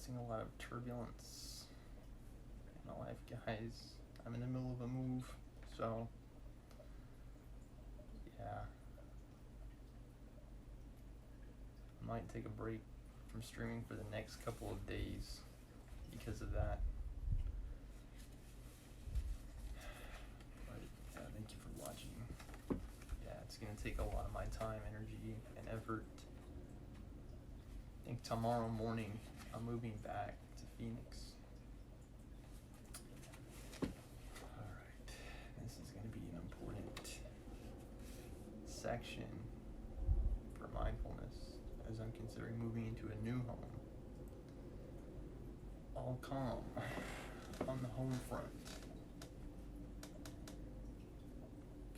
experiencing a lot of turbulence in my life, guys. I'm in the middle of a move, so yeah. I might take a break from streaming for the next couple of days because of that. But yeah, thank you for watching. Yeah, it's gonna take a lot of my time, energy, and effort. I think tomorrow morning I'm moving back to Phoenix. Alright, this is going to be an important section for mindfulness as I'm considering moving into a new home. All calm on the home front.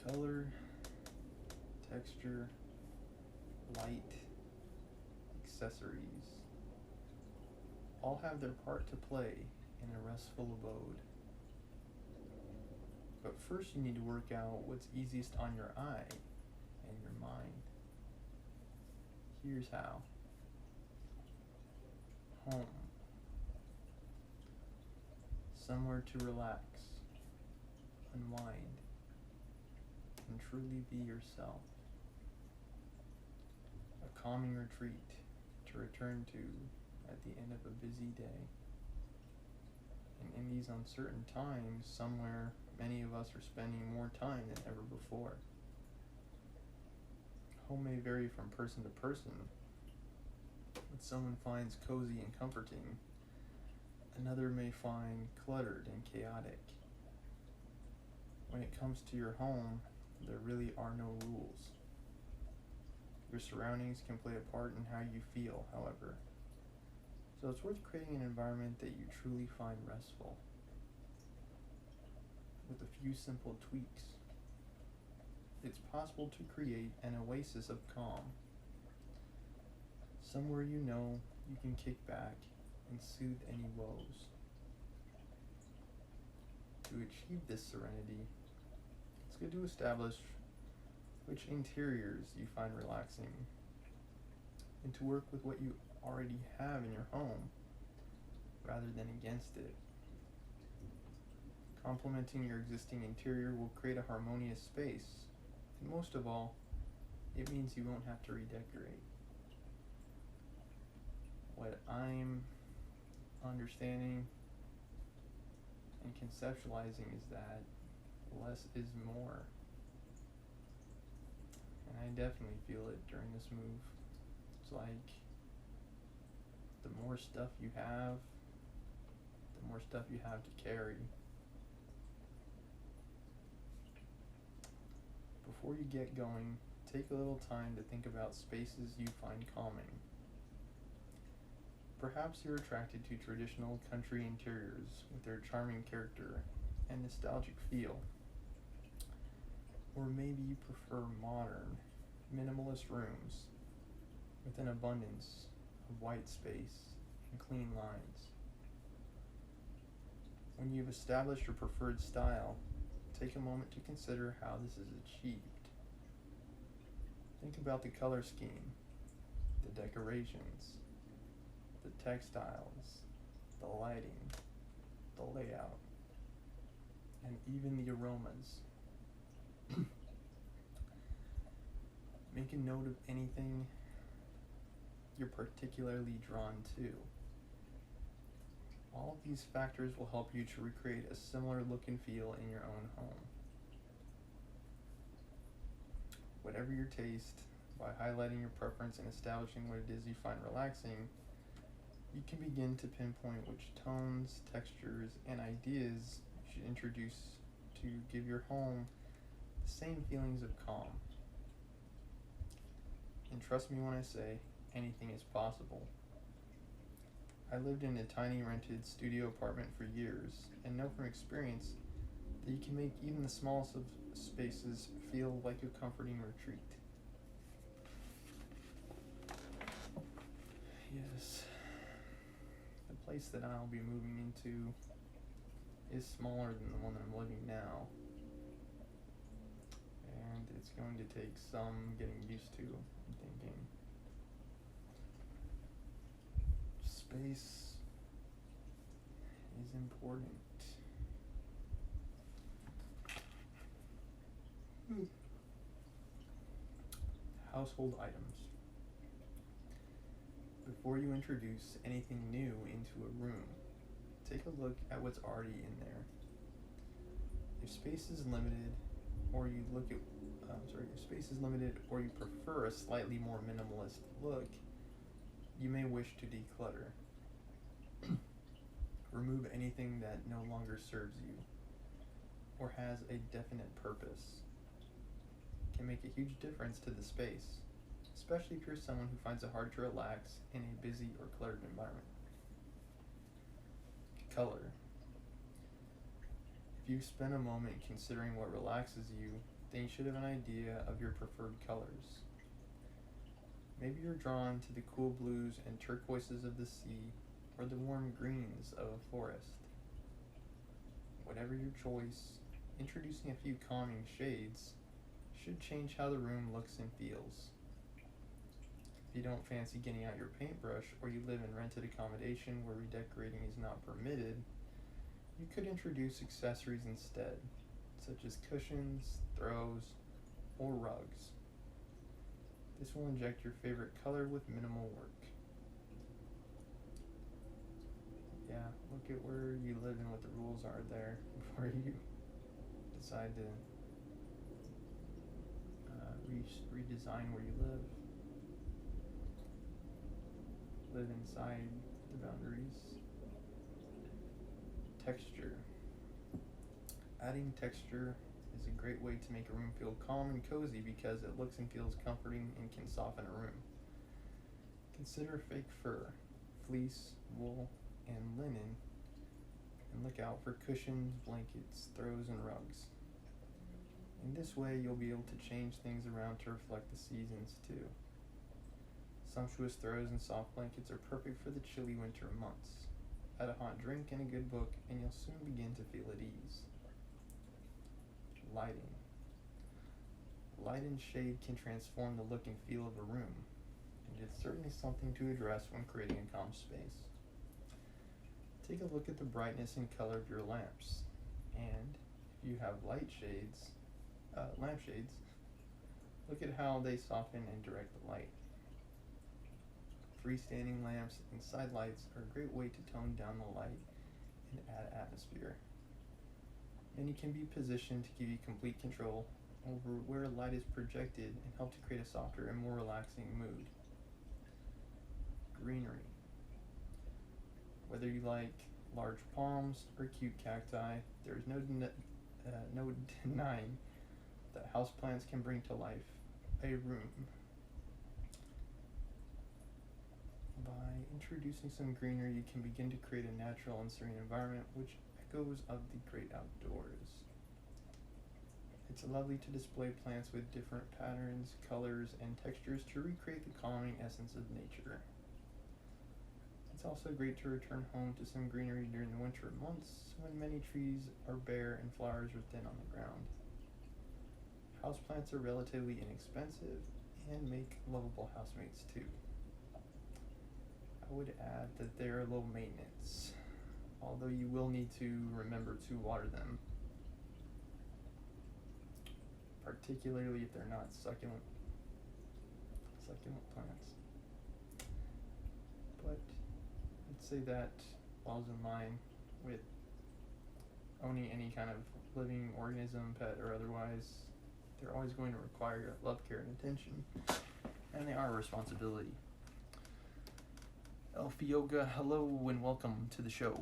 Color, texture, light, accessories all have their part to play in a restful abode. But first you need to work out what's easiest on your eye and your mind. Here's how. Home. Somewhere to relax, unwind, and truly be yourself. A calming retreat to return to at the end of a busy day. And in these uncertain times, somewhere many of us are spending more time than ever before. Home may vary from person to person. What someone finds cozy and comforting, another may find cluttered and chaotic. When it comes to your home, there really are no rules. Your surroundings can play a part in how you feel, however. So it's worth creating an environment that you truly find restful. With a few simple tweaks, it's possible to create an oasis of calm. Somewhere you know you can kick back and soothe any woes. To achieve this serenity, it's good to establish which interiors you find relaxing and to work with what you already have in your home rather than against it. Complementing your existing interior will create a harmonious space, and most of all, it means you won't have to redecorate. What I'm understanding and conceptualizing is that less is more. And I definitely feel it during this move. It's like the more stuff you have, the more stuff you have to carry. Before you get going, take a little time to think about spaces you find calming. Perhaps you're attracted to traditional country interiors with their charming character and nostalgic feel. Or maybe you prefer modern, minimalist rooms with an abundance of white space and clean lines. When you've established your preferred style, take a moment to consider how this is achieved. Think about the color scheme, the decorations, the textiles, the lighting, the layout, and even the aromas. Make a note of anything you're particularly drawn to. All of these factors will help you to recreate a similar look and feel in your own home. Whatever your taste, by highlighting your preference and establishing what it is you find relaxing, you can begin to pinpoint which tones, textures, and ideas you should introduce to give your home the same feelings of calm. And trust me when I say, anything is possible. I lived in a tiny rented studio apartment for years and know from experience that you can make even the smallest of spaces feel like a comforting retreat. Yes, the place that I'll be moving into is smaller than the one that I'm living now, and it's going to take some getting used to, I'm thinking. Space important. Household items. Before you introduce anything new into a room, take a look at what's already in there. If space is limited, or you prefer a slightly more minimalist look, you may wish to declutter. Remove anything that no longer serves you or has a definite purpose. It can make a huge difference to the space, especially if you're someone who finds it hard to relax in a busy or cluttered environment. Color. If you spend a moment considering what relaxes you, then you should have an idea of your preferred colors. Maybe you're drawn to the cool blues and turquoises of the sea or the warm greens of a forest. Whatever your choice, introducing a few calming shades should change how the room looks and feels. If you don't fancy getting out your paintbrush or you live in rented accommodation where redecorating is not permitted, you could introduce accessories instead, such as cushions, throws, or rugs. This will inject your favorite color with minimal work. Yeah, look at where you live and what the rules are there before you decide to redesign where you live. Live inside the boundaries. Texture. Adding texture is a great way to make a room feel calm and cozy because it looks and feels comforting and can soften a room. Consider fake fur, fleece, wool, and linen, and look out for cushions, blankets, throws, and rugs. In this way, you'll be able to change things around to reflect the seasons too. Sumptuous throws and soft blankets are perfect for the chilly winter months. Add a hot drink and a good book, and you'll soon begin to feel at ease. Lighting. Light and shade can transform the look and feel of a room, and it's certainly something to address when creating a calm space. Take a look at the brightness and color of your lamps, and if you have lampshades, look at how they soften and direct the light. Freestanding lamps and side lights are a great way to tone down the light and add atmosphere. Many can be positioned to give you complete control over where light is projected and help to create a softer and more relaxing mood. Greenery. Whether you like large palms or cute cacti, there is no denying that houseplants can bring to life a room. By introducing some greenery, you can begin to create a natural and serene environment which echoes of the great outdoors. It's lovely to display plants with different patterns, colors, and textures to recreate the calming essence of nature. It's also great to return home to some greenery during the winter months when many trees are bare and flowers are thin on the ground. Houseplants are relatively inexpensive and make lovable housemates too. I would add that they are low maintenance, although you will need to remember to water them, particularly if they're not succulent plants. But I'd say that falls in line with owning any kind of living organism, pet or otherwise. They're always going to require love, care, and attention, and they are a responsibility. Elf Yoga, hello and welcome to the show.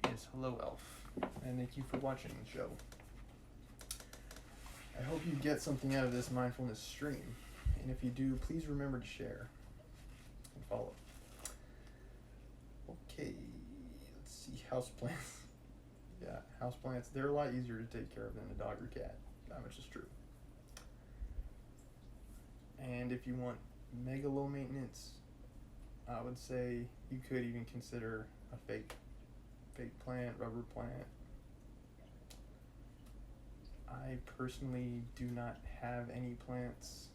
Yes, hello Elf, and thank you for watching the show. I hope you get something out of this mindfulness stream, and if you do, please remember to share and follow. Okay, let's see, houseplants. Yeah, houseplants, they're a lot easier to take care of than a dog or cat, that much is true. And if you want mega low maintenance, I would say you could even consider a fake plant, rubber plant. I personally do not have any plants.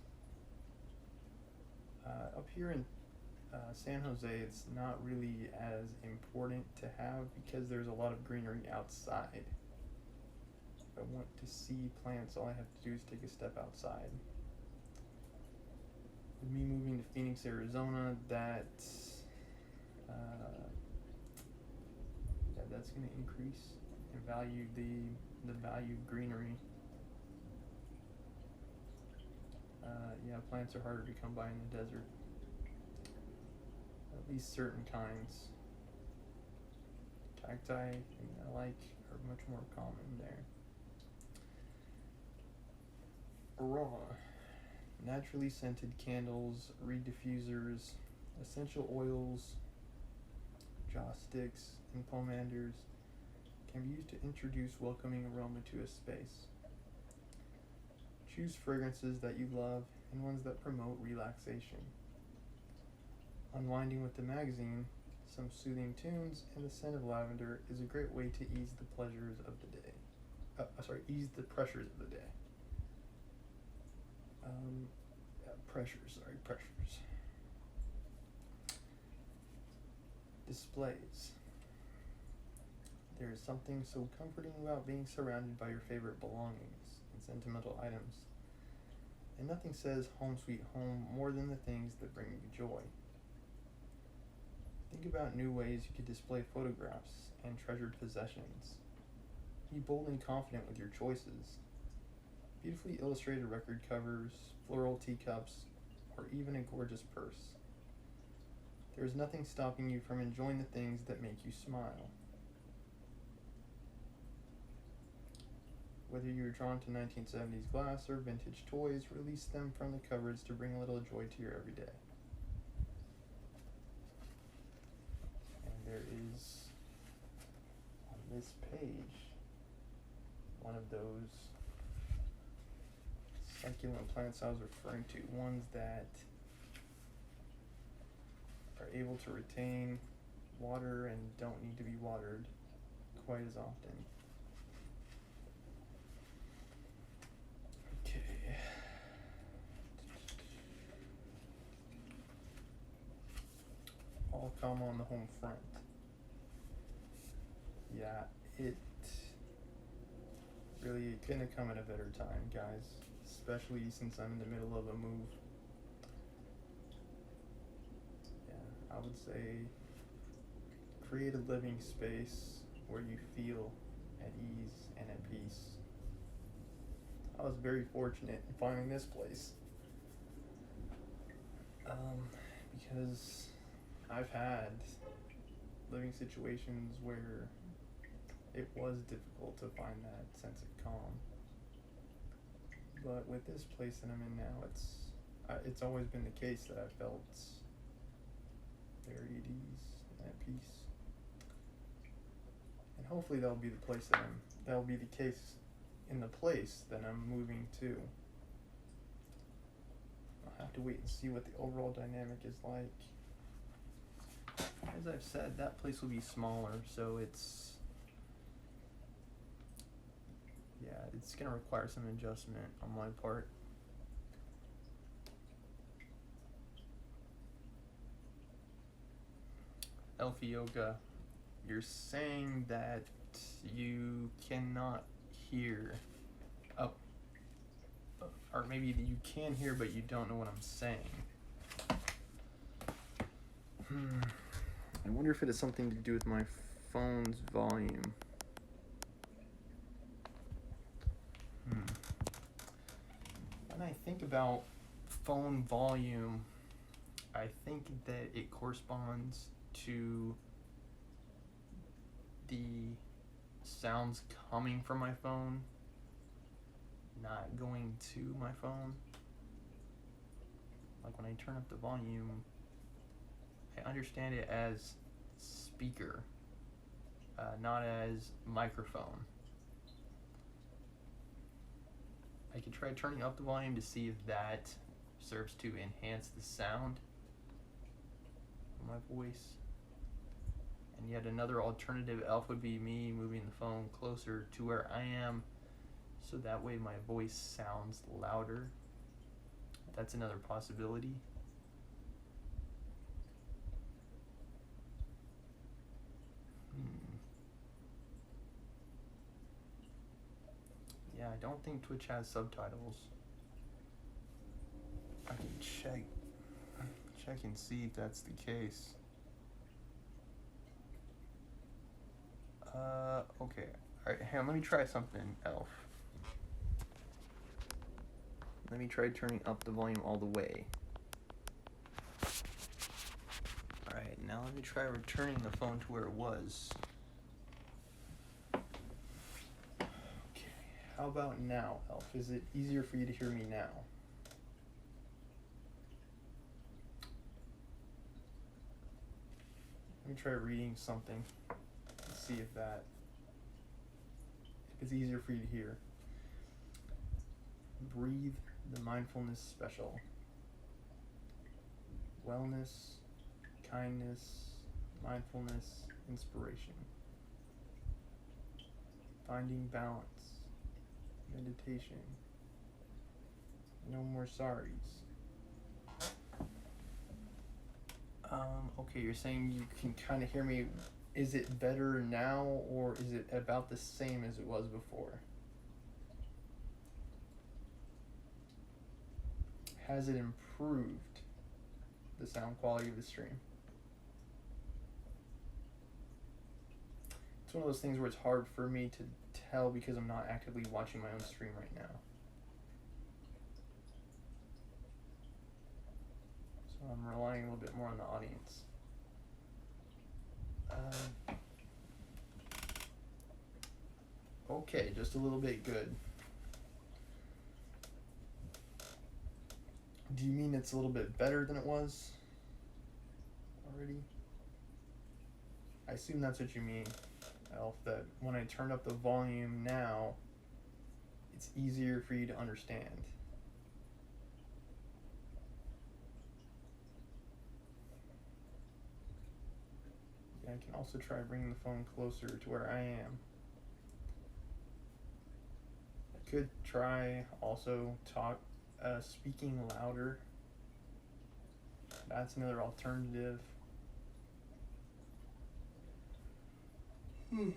Up here in San Jose, it's not really as important to have because there's a lot of greenery outside. If I want to see plants, all I have to do is take a step outside. With me moving to Phoenix, Arizona, that's going to increase and value the value of greenery. Plants are harder to come by in the desert. At least certain kinds. Cacti, I like, are much more common there. Raw. Naturally scented candles, reed diffusers, essential oils, joss sticks, and pomanders can be used to introduce welcoming aroma to a space. Choose fragrances that you love and ones that promote relaxation. Unwinding with the magazine, some soothing tunes, and the scent of lavender is a great way to ease the pleasures of the day. Ease the pressures of the day. Pressures. Displays. There is something so comforting about being surrounded by your favorite belongings and sentimental items. And nothing says home sweet home more than the things that bring you joy. Think about new ways you could display photographs and treasured possessions. Be bold and confident with your choices. Beautifully illustrated record covers, floral teacups, or even a gorgeous purse. There is nothing stopping you from enjoying the things that make you smile. Whether you're drawn to 1970s glass or vintage toys, release them from the cupboards to bring a little joy to your everyday. And there is, on this page, one of those succulent plants I was referring to, ones that are able to retain water and don't need to be watered quite as often. Okay. All come on the home front. Yeah, it couldn't have come at a better time, guys. Especially since I'm in the middle of a move. I would say create a living space where you feel at ease and at peace. I was very fortunate in finding this place because I've had living situations where it was difficult to find that sense of calm. But with this place that I'm in now, it's always been the case that I've felt very at ease and at peace. And hopefully that'll be the case in the place that I'm moving to. I'll have to wait and see what the overall dynamic is like. As I've said, that place will be smaller, so it's going to require some adjustment on my part. Elfie Yoga, you're saying that you cannot hear, or maybe you can hear but you don't know what I'm saying. I wonder if it has something to do with my phone's volume. When I think about phone volume, I think that it corresponds to the sounds coming from my phone, not going to my phone. Like when I turn up the volume, I understand it as speaker, not as microphone. I could try turning up the volume to see if that serves to enhance the sound of my voice. And yet another alternative elf would be me moving the phone closer to where I am, so that way my voice sounds louder. That's another possibility. Yeah, I don't think Twitch has subtitles. I can check and see if that's the case. Okay. Alright, hang on, let me try something, Elf. Let me try turning up the volume all the way. Alright, now let me try returning the phone to where it was. Okay, how about now, Elf? Is it easier for you to hear me now? Let me try reading something. Let's see if it's easier for you to hear. Breathe the Mindfulness Special. Wellness, kindness, mindfulness, inspiration. Finding balance, meditation. No more sorries. Okay, you're saying you can kind of hear me. Is it better now, or is it about the same as it was before? Has it improved the sound quality of the stream? It's one of those things where it's hard for me to tell because I'm not actively watching my own stream right now. So I'm relying a little bit more on the audience. Okay, just a little bit good. Do you mean it's a little bit better than it was already? I assume that's what you mean, Elf, that when I turn up the volume now, it's easier for you to understand. Yeah, I can also try bringing the phone closer to where I am. I could try also speaking louder. That's another alternative. Yeah,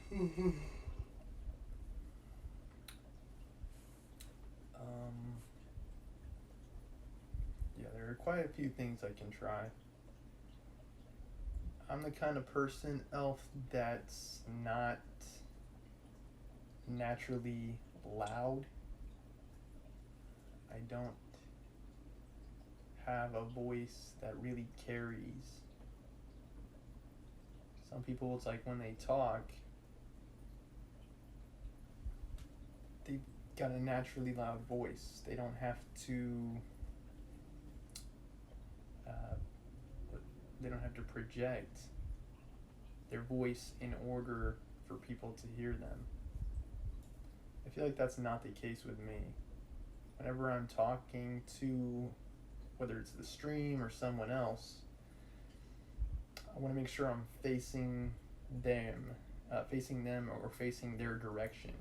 there are quite a few things I can try. I'm the kind of person, Elf, that's not naturally loud. I don't have a voice that really carries. Some people, it's like when they talk, they've got a naturally loud voice. They don't have to project their voice in order for people to hear them. I feel like that's not the case with me. Whenever I'm talking to, whether it's the stream or someone else, I want to make sure I'm facing them or facing their direction.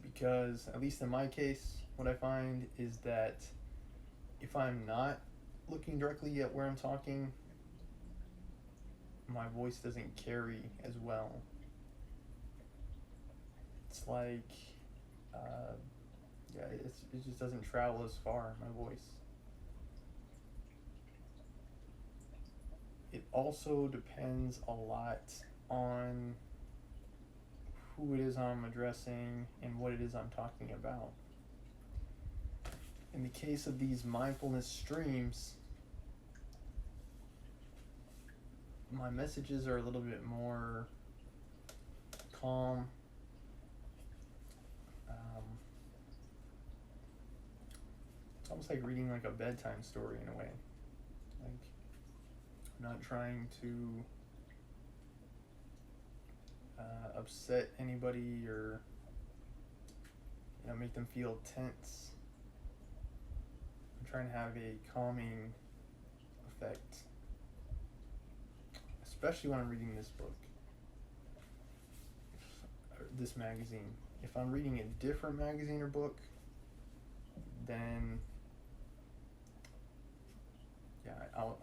Because, at least in my case, what I find is that if I'm not looking directly at where I'm talking, my voice doesn't carry as well. It's like, it just doesn't travel as far, my voice. It also depends a lot on who it is I'm addressing and what it is I'm talking about. In the case of these mindfulness streams, my messages are a little bit more calm. It's almost like reading like a bedtime story in a way. Like, I'm not trying to upset anybody or make them feel tense. I'm trying to have a calming effect, especially when I'm reading this book, or this magazine. If I'm reading a different magazine or book, then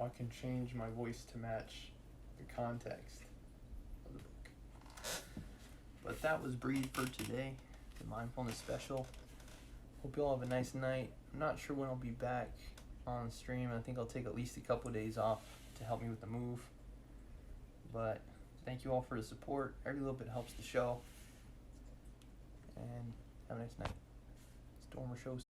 I can change my voice to match the context of the book. But that was Breathe for today, the Mindfulness Special. Hope you all have a nice night. I'm not sure when I'll be back on stream. I think I'll take at least a couple of days off to help me with the move. But thank you all for the support. Every little bit helps the show. And have a nice night. Stormer Show.